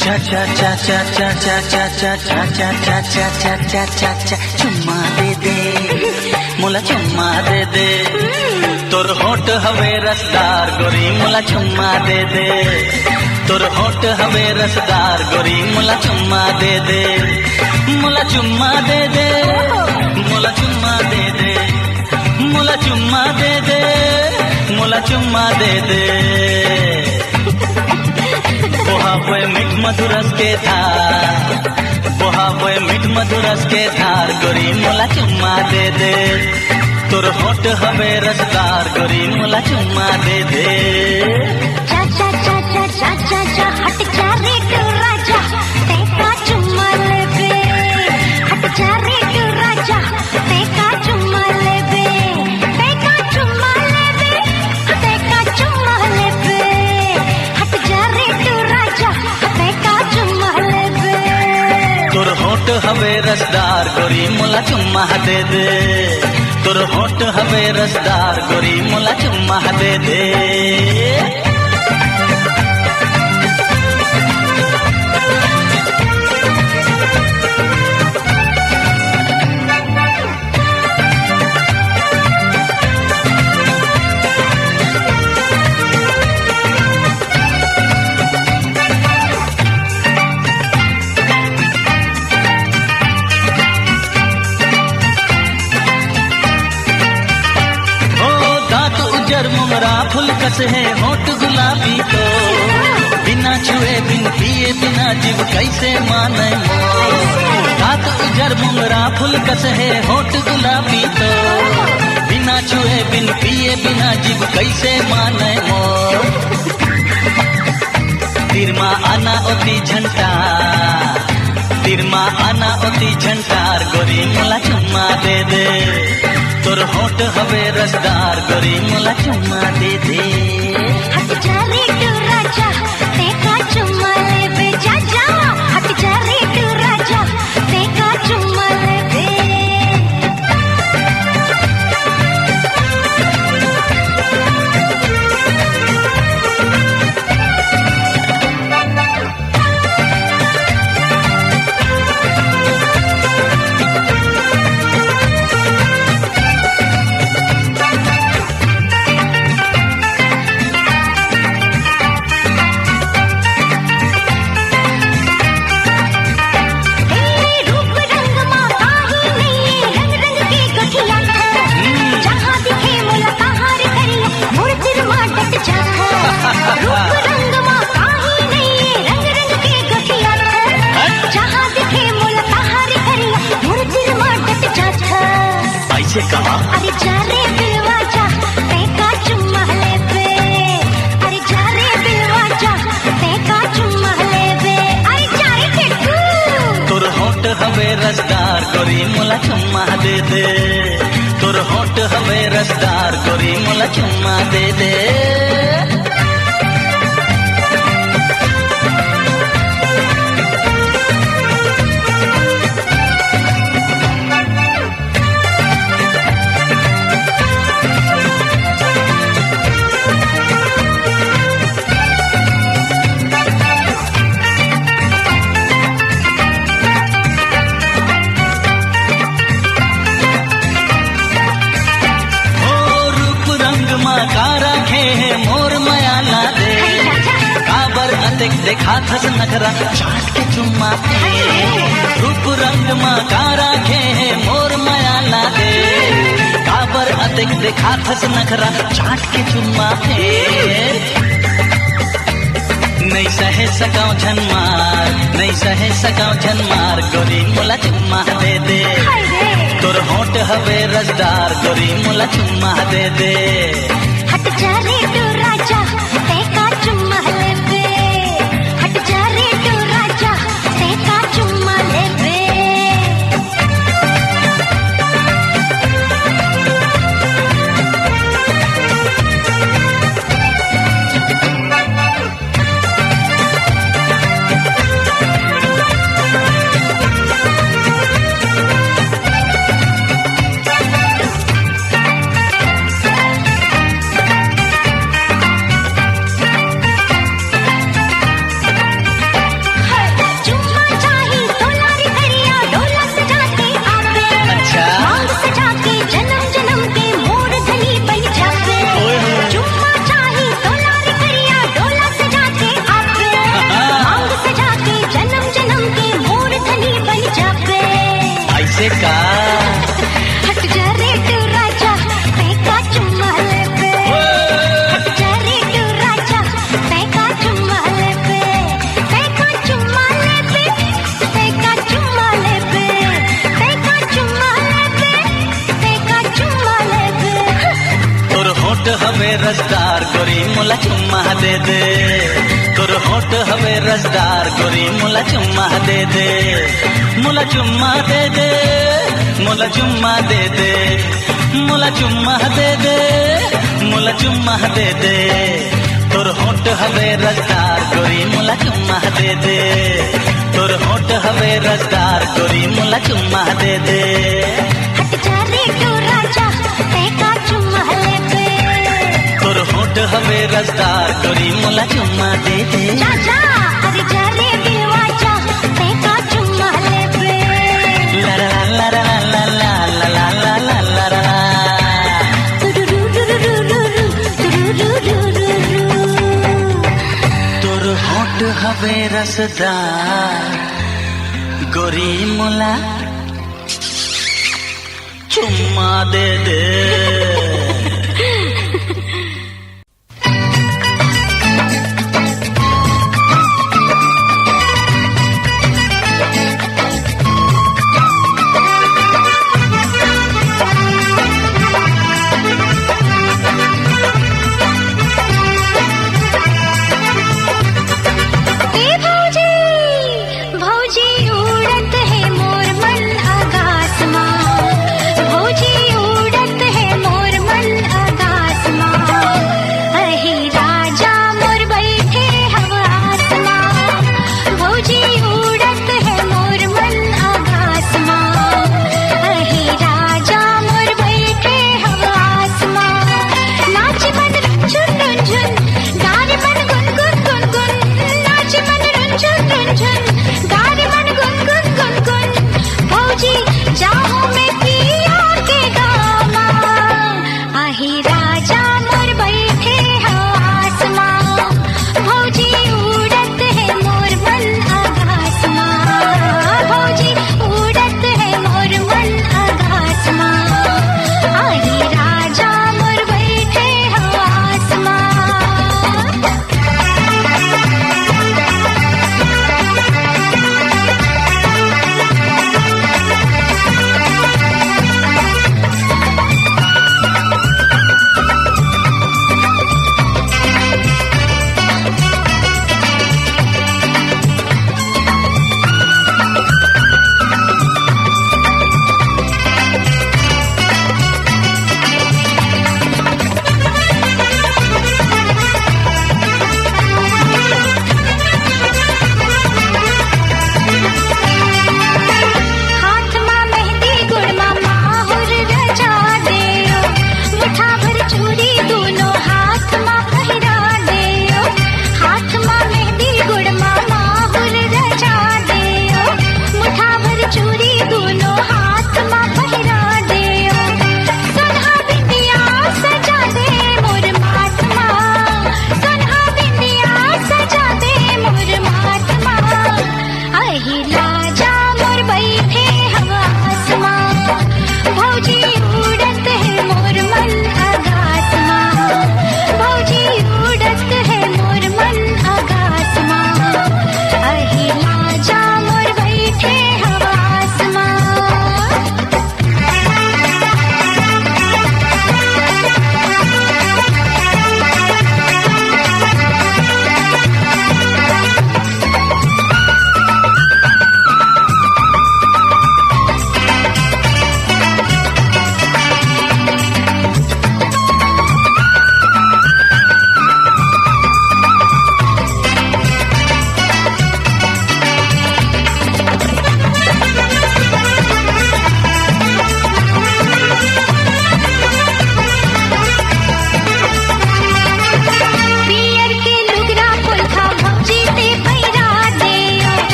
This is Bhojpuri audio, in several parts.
चा चा चा चा चा चा चा चा चा चा चा चा चा चा चा चा चुम्मा दे मोला चुम्मा दे तोर होठ हवे रसदार गोरी मोला चुम्मा दे तोर होठ हवे रसदार गोरी मोला चुम्मा दे मोला चुम्मा दे मोला चुम्मा दे मोला चुम्मा दे मोला चुम्मा दे बोहावे मीठ मधुरस के धार बोहावे मीठ मधुरस के धार गोरी मोला चुम्मा दे तोर होठ हवे रसदार गोरी मोला चुम्मा दे चा चा चा चा चा चा चा हट जा रे तू राजा तेका चुम्मा लेबे हट जा रे तू राजा तेका चुम्मा लेबे तेका चुम्मा लेबे तेका चुम्मा लेबे हट जा रे तू राजा तेका चुम्मा लेबे तोर होठ हवे रसदार गोरी मोला चुम्मा दे तोर होठ हवे रसदार गोरी मोला चुम्मा दे मुंगरा फूल कस है होठ गुलाबी तो बिना छुए बिन पिए बिना जीव कैसे माने रात उजर मुंगरा फूल कस है होठ गुलाबी तो बिना छुए बिन पिए बिना जीव कैसे माने तिरमा आना ओती झंटा तिरमा आना ओती झंटार गोरी मोला चुम्मा दे तोर होठ हवे रसदार गोरी मोला चुम्मा दे हट जा रे तू राजा तेका चुम्मा लेबे जा जा हट जा रे तू राजा तेका चुम्मा लेबे ऐसे कहा अरे जा रे बिलवा जा तेका चुम्मा लेबे अरे जा रे बिलवा जा तेका चुम्मा लेबे अरे जा रे टिट्टू तोर होठ हवे रसदार गोरी मोला चुम्मा दे तोर होठ हवे रसदार गोरी मोला चुम्मा दे कारा खे मोर माया ला दे काबर अतिक देखा थस नखरा चाट के चुम्मा रूप रंग मा कारा खे मोर माया ला दे काबर अतिक देखा थस नखरा चाट के चुम्मा नहीं सहे सकाऊ झनमार नहीं सहे सकाऊ झनमार गोरी मोला चुम्मा दे तोर होठ हवे रसदार गोरी मोला चुम्मा दे हट जा रे तू राजा तेका चुम्मा लेबे हट जा रे तू राजा तेका चुम्मा लेबे हवे रसदार गोरी मुला चुम्मा दे दे तोर होठ हवे रसदार गोरी मुला चुम्मा दे दे मुला चुम्मा दे दे मुला चुम्मा दे दे मुला चुम्मा दे दे मुला चुम्मा दे दे तोर होठ हवे रसदार गोरी मुला चुम्मा दे दे तोर होठ हवे रसदार गोरी मुला चुम्मा दे दे हट जा रे तू राजा तेका चुम्मा ले पे तोर होठ हवे रसदार गोरी मुला चुम्मा दे दे जा जा अरे जा रे दिलवा जा तेका चुम्मा ले पे ला ला ला ला ला ला ला ला ला ला ला ला तोर होठ हवे रसदार गोरी मुला चुम्मा दे दे मोर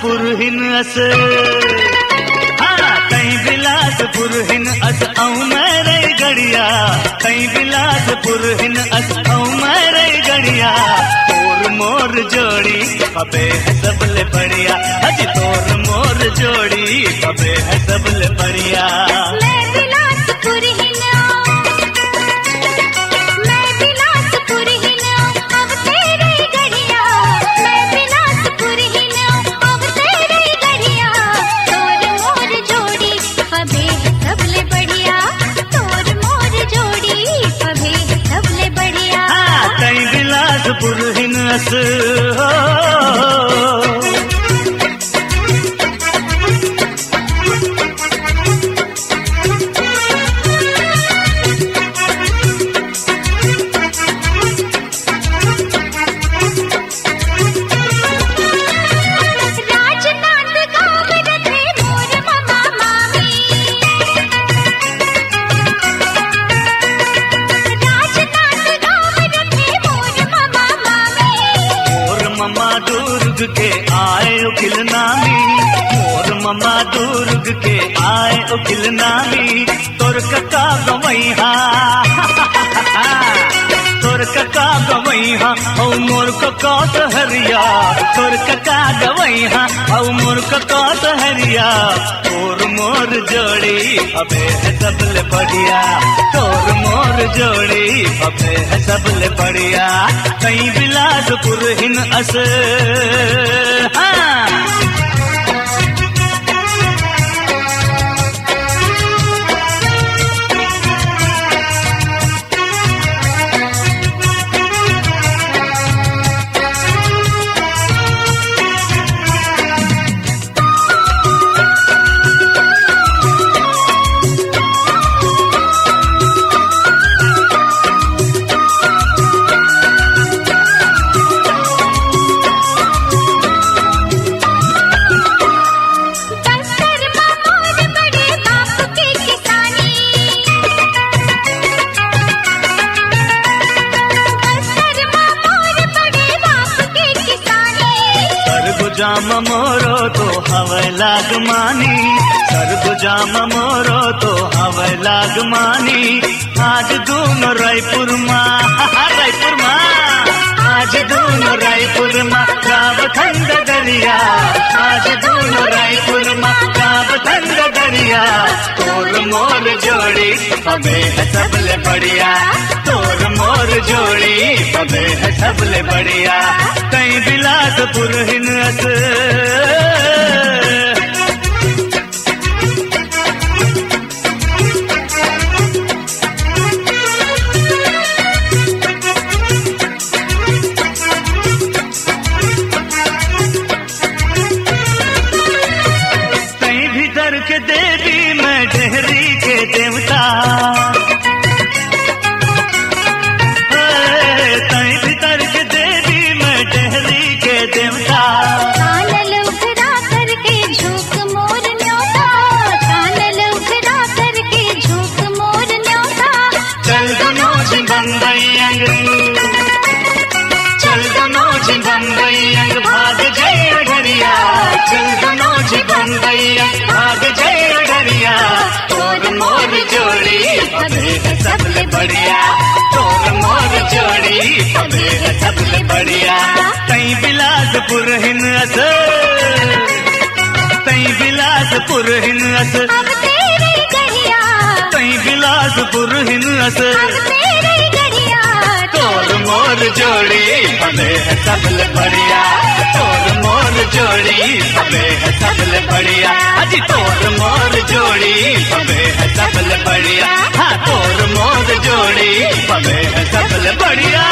बिलासपुर हिन अस हाँ कहीं बिलासपुर हिन अस ऐं मेरे गड़िया कहीं बिलासपुर हिन अस ऐं मेरे गड़िया तोर मोर जोड़ी पबे है सबले बढ़िया अज तोर मोर जोड़ी पबे है सबले बढ़िया मैं बिलासपुर हिन अब तेरे गड़िया मैं बिलासपुर हिन अब तेरे गड़िया तोर मोर जोड़ी पबे है सबले बढ़िया तोर मोर जोड़ी पबे है सबले बढ़िया हाँ कहीं बिलासपुर हिन अस के आए उकिल नामी मोर ममा दुर्ग के आए उकिल नामी तोर कका गवैहा तोर कका गवैहा औ मोर कका सहरिया तोर कका गवैहा औ मोर कका सहरिया तोर मोर जोड़ी अबे है सबले बढ़िया तोर मोर जोड़ी अबे है सबले बढ़िया कहीं बिलासपुर हिन अस हाँ जाम मोरो तो हवे लाग मानी सरगुजाम मोरो तो हवे लाग मानी आज दोनों रायपुर माँ आज दोनों रायपुर माँ गाव ठंड दरिया आज दोनों रायपुर माँ गाव ठंड दरिया तोर मोर जोड़ी पबे है सबले बढ़िया तोर मोर जोड़ी पबे है सबले बढ़िया कहीं बिलासपुर हिन अस कहीं भीतर के देवी मैं डेहरी के देवता कहीं भीतर के देवी मैं डेहरी के देवता कानल उखड़ा करके झोंक मोर न्योता कानल उखड़ा करके झोंक मोर न्योता चल दोनों जी बम्बई अंग चल दोनों जी बम्बई अंग भाग जय अडरिया चल दोनों जी बम्बई अंग भाग जय अडरिया तोर मोर जोड़ी पबे है सबले बढ़िया तोर मोर जोड़ी पबे है सबले बढ़िया कहीं बिलासपुर हिन अस कहीं बिलासपुर हिन अस अब तेरे गड़िया कहीं बिलासपुर हिन अस अब तेरे गड़िया तोर मोर जोड़ी पबे है सबले बढ़िया तोर मोर जोड़ी पबे है सबले बढ़िया अजी तोर मोर जोड़ी पबे है सबले बढ़िया हाँ तोर मोर जोड़ी पबे है सबले बढ़िया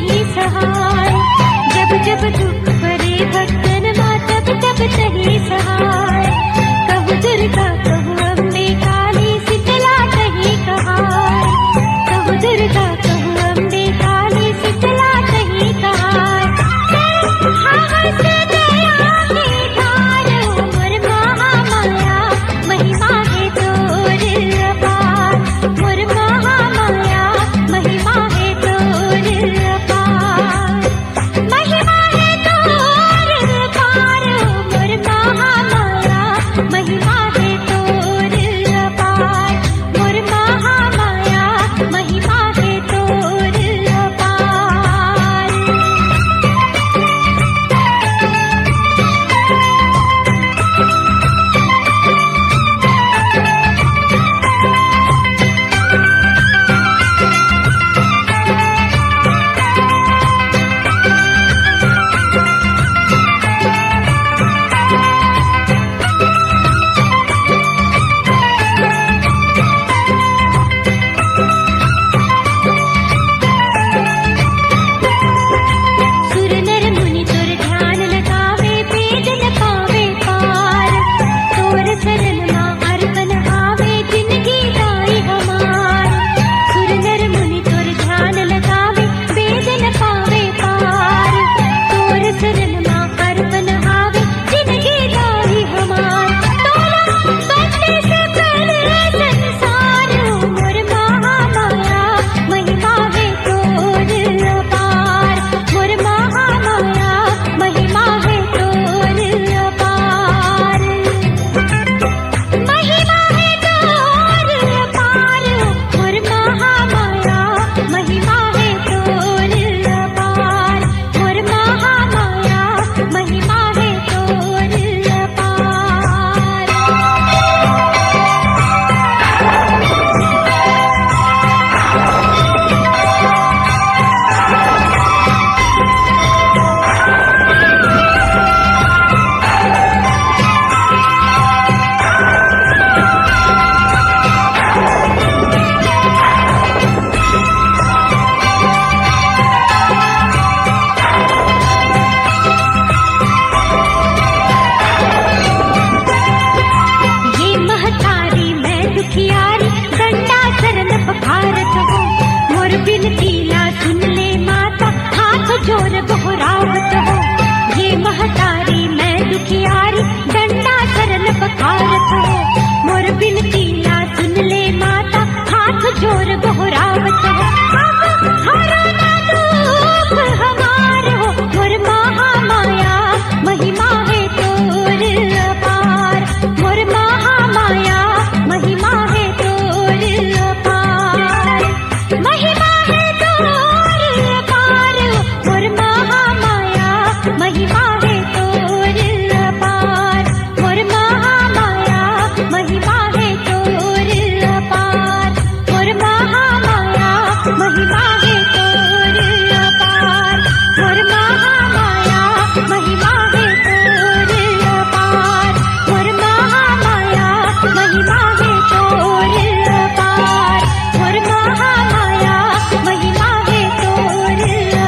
नहीं सहाय। जब जब दुख परे भक्तन माँ तब तब नहीं सहाय। कहु दुर्गा कहु अम्बे काली शीतला कहीं कहाय। कहु दुर्गा कहु अम्बे काली शीतला कहीं कहाय। हवस दया की धार मोर महामाया महिमा है तोर अपार। मोर महामाया महिमा है तोर अपार। महिमा है तोर अपार मोर महामाया महिमा है तोर अपार। मोर महामाया महिमा है तोर अपार। सुर नर मुनि तुर ध्यान लगावे वेद न पावे पार। तोर शरण माँ अर्पण हावे जिंदगी दाई हमार। सुर नर मुनि तुर ध्यान लगावे वेद न पावे पार। तोर शरण माँ अर्पण हावे जिंदगी दाई हमार। तोरा बंदे से परे संसार मोर महामाया महिमा है तोर अपार। मोर महामाया महिमा है तोर अपार। महिमा है तोर अपार मोर महामाया महिमा है तोर अपार। मोर महामाया महिमा है तोर अपार। ये महतारी मैं दुखियारी डंडा शरण पखारत हूँ। मोर बिनती ला सुन ले माता हाथ जोर दोहरावत हूँ। ये महतारी मैं दुखियारी डंडा शरण पखारत हूँ। मोर बिनती ला सुन ले माता हाथ जोर दोहरावत हूँ। अब हरो ना दुख हमार हो मोर महामाया महिमा है तोर अपार। मोर महामाया महिमा है तोर अपार। महिमा है तोर अपार मोर महामाया महिमा है तोर अपार। मोर महामाया महिमा है तोर अपार। मोर महामाया महिमा है तोर अपार। मोर महामाया महिमा है तोर अपार। मोर महामाया महिमा है तोर अपार। मोर महामाया महिमा है तोर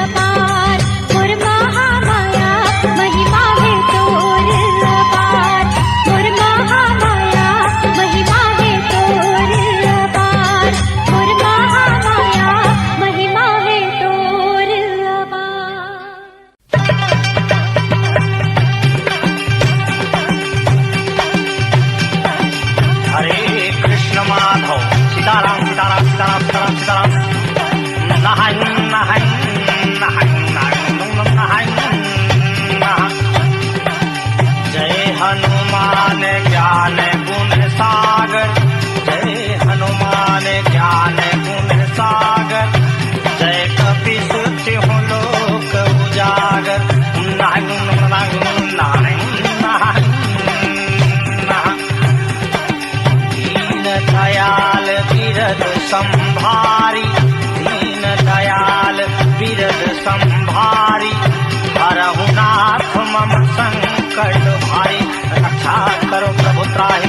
अपार। मोर महामाया महिमा है तोर अपार। मोर महामाया महिमा है तोर अपार। मोर महामाया महिमा है तोर अपार। हरे कृष्ण माधव सीताराम सीताराम सीताराम सीताराम सीताराम। नहाय नहाय नहाय नहाय नहाय। जय हनुमान ज्ञान गुण सागर। जय हनुमान ज्ञान गुण सागर। जय कपीस हो लोक उजागर। नहाय नहाय नहाय नहाय नहाय। दीन दयाल बिरद संभारी। दीन दयाल बिरद संभारी। हरहु नाथ मम संकट भारी। रक्षा करो प्रभु त्राहि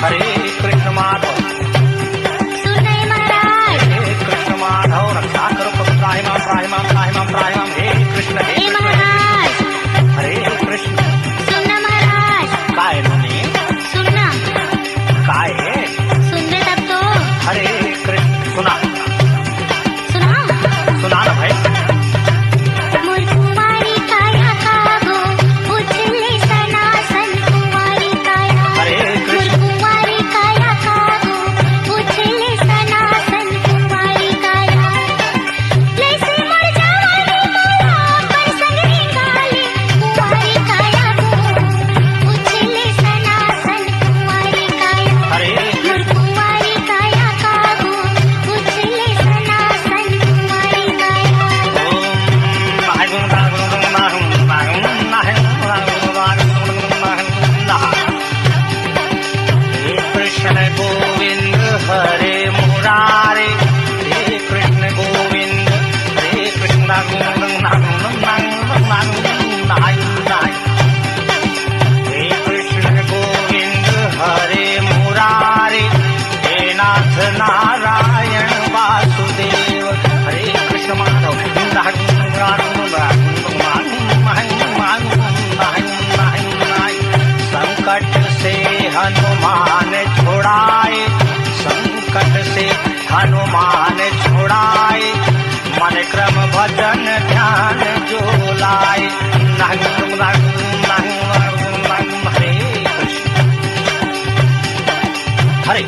हरे कृष्ण माधव हनुमान छुड़ाए, संकट से हनुमान छुड़ाए, मन क्रम भजन ध्यान जो लाए। हरे कृष्ण हरे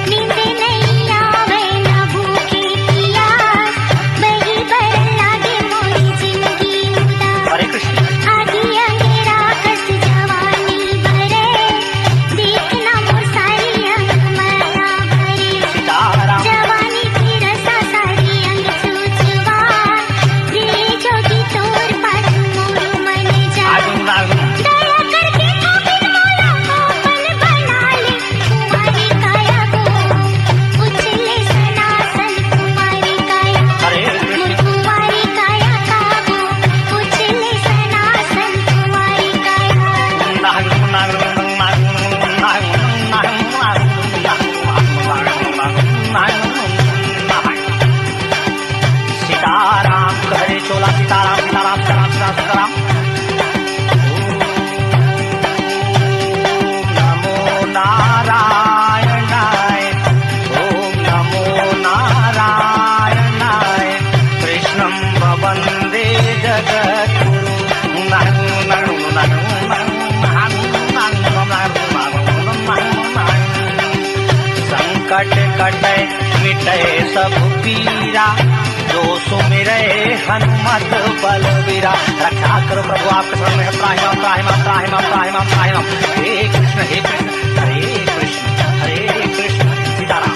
नींद नहीं आवे न भूखे प्यास, बही पर लागे मोरी जिंदगी उदास। हरे कृष्ण आधी अंधेरा कस जवानी भरे, देखना मोर सारी अंग माया भरे। सीताराम जवानी की रसा सारी अंग चूचवा, रे जोगी तोर पास मोर मन जा। दया करके गोविंद मोला अपन बना ले, कुंवारी काया को उछले सनातन कुंवारी काया। हरे मोर कृष्ण कुंवारी काया काबू उछले सनातन कुंवारी काया। सीताराम करे चोला सीताराम सीताराम सीताराम सीताराम सीताराम। नमो नारायणाय, ओम नमो नारायणाय, कृष्णं वन्दे जगद्गुरु। संकट कटे मिटे सब पीरा, जो सुमिरे हनुमत बलवीरा। रक्षा करो प्रभु आपके शरण में है त्राहिमाम त्राहिमाम त्राहिमाम त्राहिमाम त्राहिमाम। हे कृष्ण हरे कृष्ण सीताराम।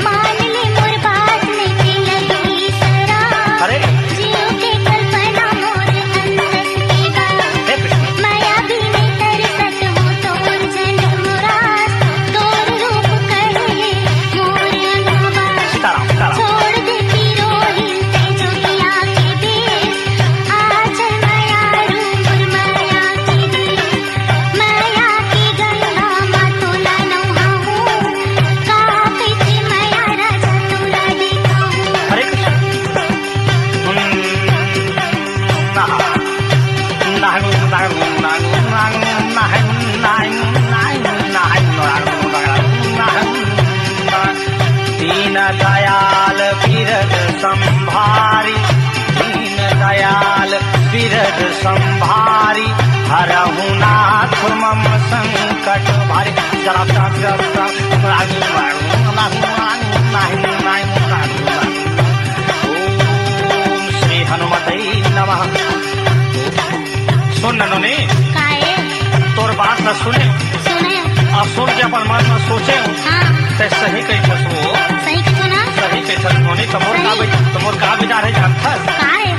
मान ले मोर बात में के लगी सरा, हरे जियो के कल्पना मोर अंदर की बात। हे कृष्ण माया भी में तरसत हो तोर जन्म रात, तोर रूप कहे मोर अनुवास। सीताराम सीताराम छोड़ दे तिरोहिन ते जोगिया के देश, आज माया रूप माया के देश। माया की गंगा मा तोला नहाऊं, कापित माया राजा तोला दिखाऊं। हरे कृष्ण दीन दयाल बिरद संभारी, दीन दयाल बिरद संभारी, हरहु नाथ मम संकट भारी। जरा ओम श्री हनुमते नमः। सुन ननोने काहे तोर बात न सुने सुने? और सुन के अपन मन में सोचे हाँ ते सही कैसे सो सही कहो ना। सही कैसे होने तमोर का विचार है जानता काहे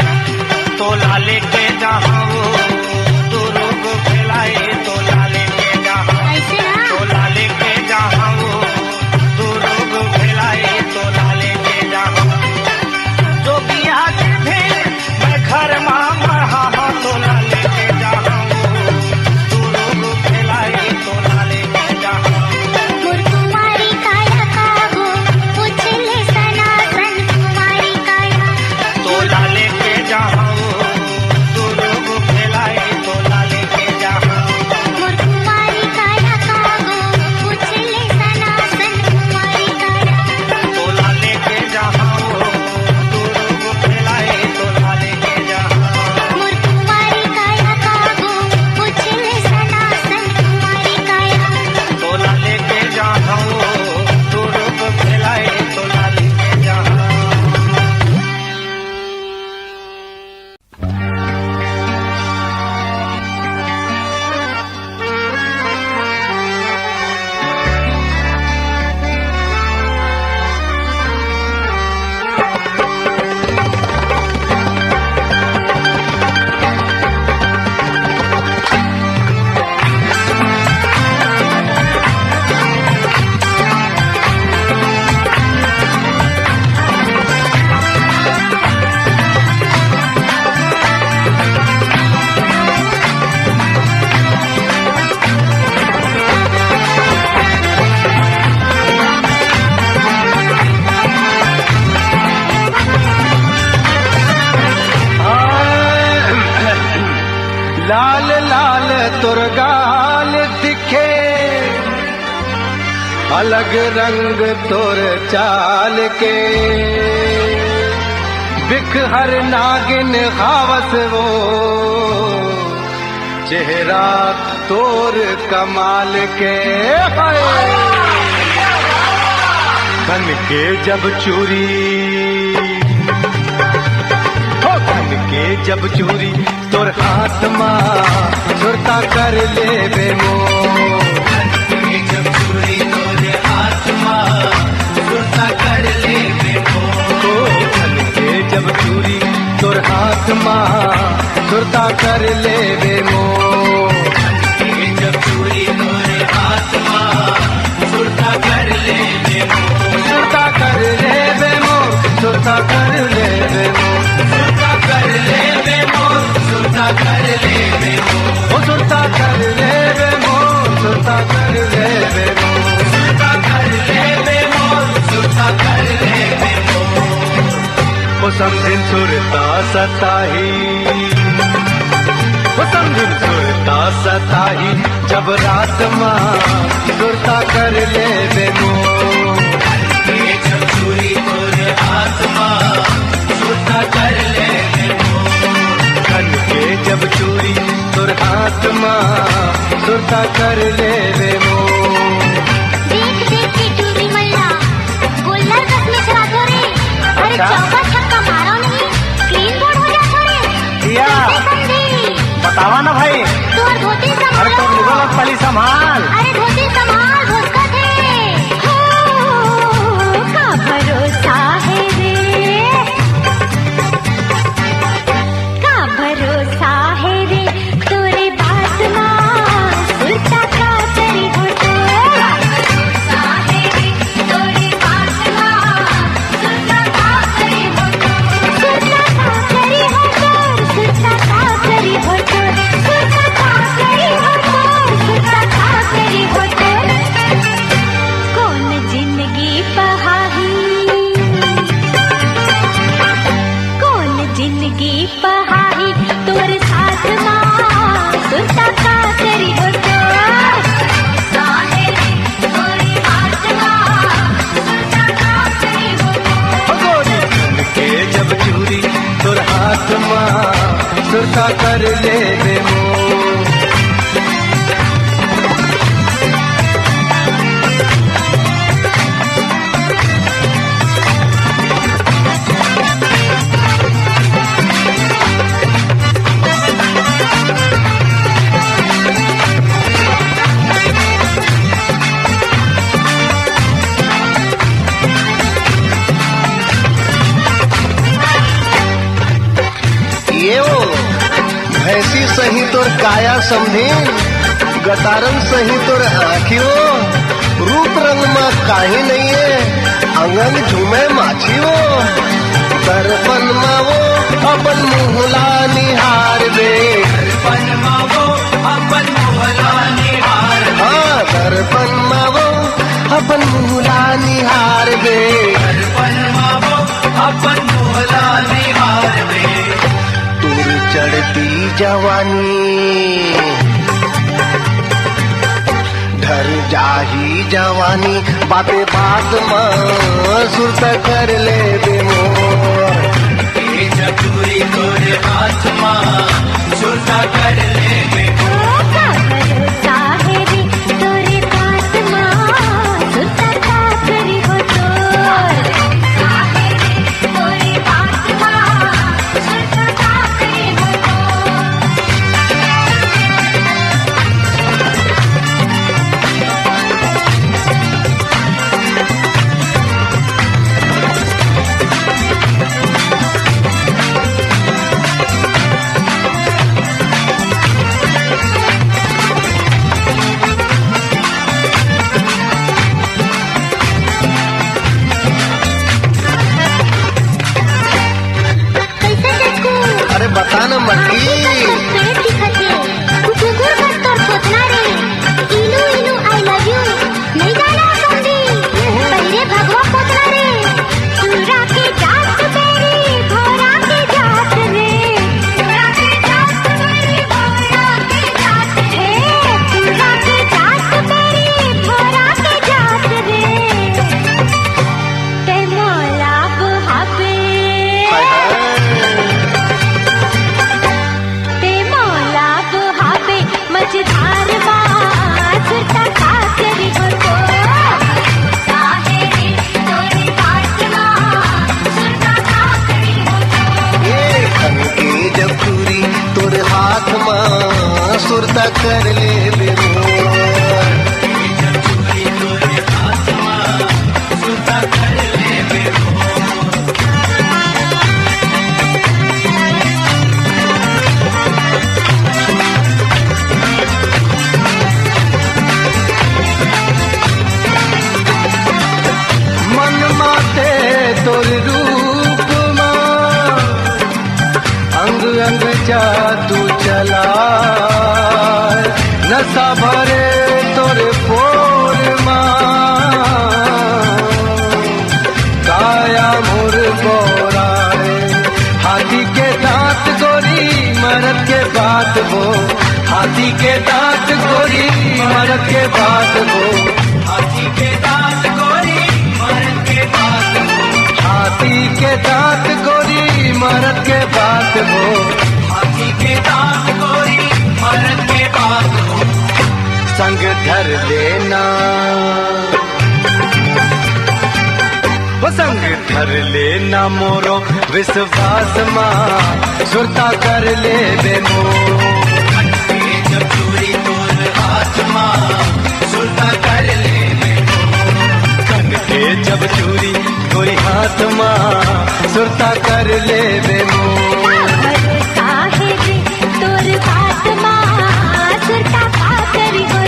तो लाले के जहाँ दुर्ग फैलाए, तो लाले के जहाँ ऐसे ना तो लाले के जहाँ दुर्ग फैलाए, तो लाले के जहाँ जो किया थे मैं घर माँ महा, तो लाले के जहाँ दुर्ग फैलाए, तो लाले के जहाँ मोर कुंवारी काया काबू उछले सनातन कुंवारी काया। तो लाले के जहाँ दुर्ग तुर गाल दिखे, अलग रंग तुर चाल के, बिख हर नागिन खावस वो, चेहरा तोर कमाल के। बन के जब चूरी, बन के जब चूरी तोर हाथ मां सुरता कर ले बे मोर। जब चूरी तोरे हाथ मां सुरता कर ले बे मोर। बन के जब चूरी तोर हाथ मां सुरता कर ले बे मोर। जब चूरी तोरे हाथ मां सुरता कर ले बे मोर। सुरता कर ले बे मोर, सुरता कर ले बे मोर, सुरता कर ले बे मोर, सुरता कर ले बे मोर, सुरता कर ले बे मोर, सुरता कर ले बे मोर, सुरता कर ले बे मोर, सुरता कर ले बे मोर। वो समझिन सुरता सताही, वो समझिन सुरता सताही, जब रात मां सुरता कर ले बे मोर। जब चूरी तोरे हाथ मां सुरता कर ले बे मोर। खन के जब चूरी तोर हाथ मां सुरता कर ले बे मोर। देख देख के चूरी मैया गोल्लर कस में चला दो रे। अरे चौका छक्का मारो नहीं, क्लीन बोर्ड हो जा छोड़े। दिया बतावा ना भाई, तोर धोती संभाल। अरे तो मुगल पली संभाल। अरे धोती संभाल, भोसका थे। हो का भरोसा है रे, का भरोसा है रे, तोरे बात मां सुरता का करी हो तो। भरोसा है रे, तोरे बात मां सुरता का करी हो तो। सुरता का करी हो तो, सुरता का करी हो तो, सुरता का करी हो तो, सुरता का करी हो तो। कौन जिंदगी पहाही, कौन जिंदगी पहाही, तोर साथ मां सुरता का करी हो तो। साहेरी तोरी हाथ मां सुरता का करी हो तो। गोरी खन के जब चूरी तोर हाथ मां सुरता कर ले बे मोर। ये वो भैंसी सही तोर काया समझी, गतारन सही तोर आँखियो, रूप रंग में काहे नहीं है, अंगन झूमे माछी वो। दर्पण में वो अपन मुहला निहार दे, दर्पण में वो अपन मुहला निहार दे। हाँ दर्पण में वो अपन मुहला निहार दे, दर्पण में वो अपन मुहला निहार दे। तोर चढ़ती जवानी ढर जाही जवानी, बातें बात में सुरता कर ले बे मोर। जब चूरी तोरे हाथ मां सुरता कर ले बे मोर। का भरोसा है रे, तोरे बात मां सुरता का करी हो तो। साहेरी तोरे बात मां सुरता का करी हो तो। बताना मटकी पेट दिखत है, कुकुर बस तोर पोतना रे। इनु इनु आई लव यू नहीं जाना समझी, पहले भगवा पोतना रे। पूरा के जात तेरी घोड़ा के जात रे, पूरा के जात तेरी घोड़ा के जात रे। सुरता कर ले बेमोर मन माते तोर रूप मां अंग अंग जादू चला नशा भरे तोर पोर काया मोर गोराए हाथी के दांत गोरी मरद के बात वो हाथी के दांत गोरी मरद के बात वो हाथी के दांत गोरी मरद के बात वो हाथी के दांत गोरी मरद के बात वो हाथी के दांत गोरी मरद के बात वो संग धर लेना वो संग धर लेना मोरो विश्वास मां सुरता कर ले बेमोर जब चूरी तोर हाथ मां सुरता कर ले बेमोर संग के जब चूरी तोरी हाथ मां सुरता कर ले बेमोर तोर बात मां सुरता का करी हो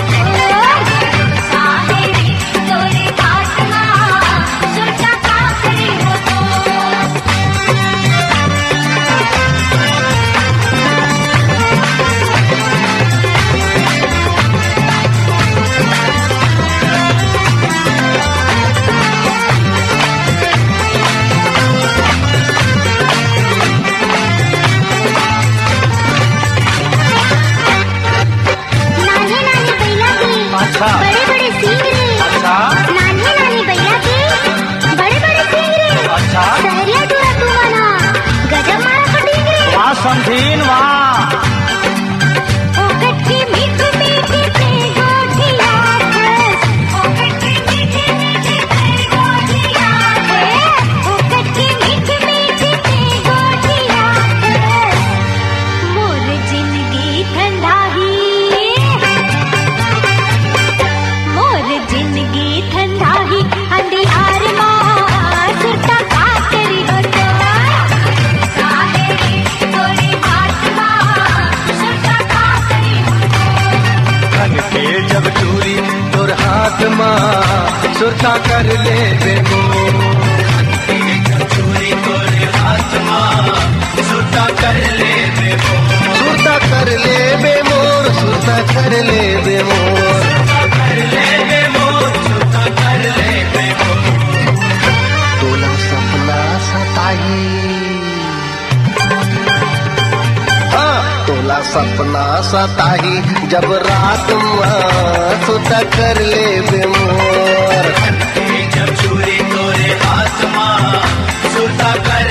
तोर बात मां सुरता का करी हो अच्छा बड़े बड़े सींग रे अच्छा नानी नानी भैया के बड़े बड़े सींग रे अच्छा सहरिया टूरा तू माना गजब मारा कटिंग रे वाह समझीन वाह ओ कच्ची मीठी मीठी ते गोठिया बस ओ कच्ची मीठी मीठी ते गोठिया ओ कच्ची मीठी मीठी ते गोठिया बस मोर जिंदगी ठंडाही मोर जिंदगी ठंडाही अंधियार मां सुरता का करी हो तोरी बात मां सुरता का करी हो संग के जब चूरी तोर हाथ मां सुरता कर ले बेमोर चूरी तोर हाथ मां सुरता कर ले बेमोर सुरता कर ले बेमोर सुरता कर ले बेमोर तोला सपना सताही तोला सपना सताही जब रात मां सुता कर ले बेमोर जब चूरी तोरे हाथ मां सुरता कर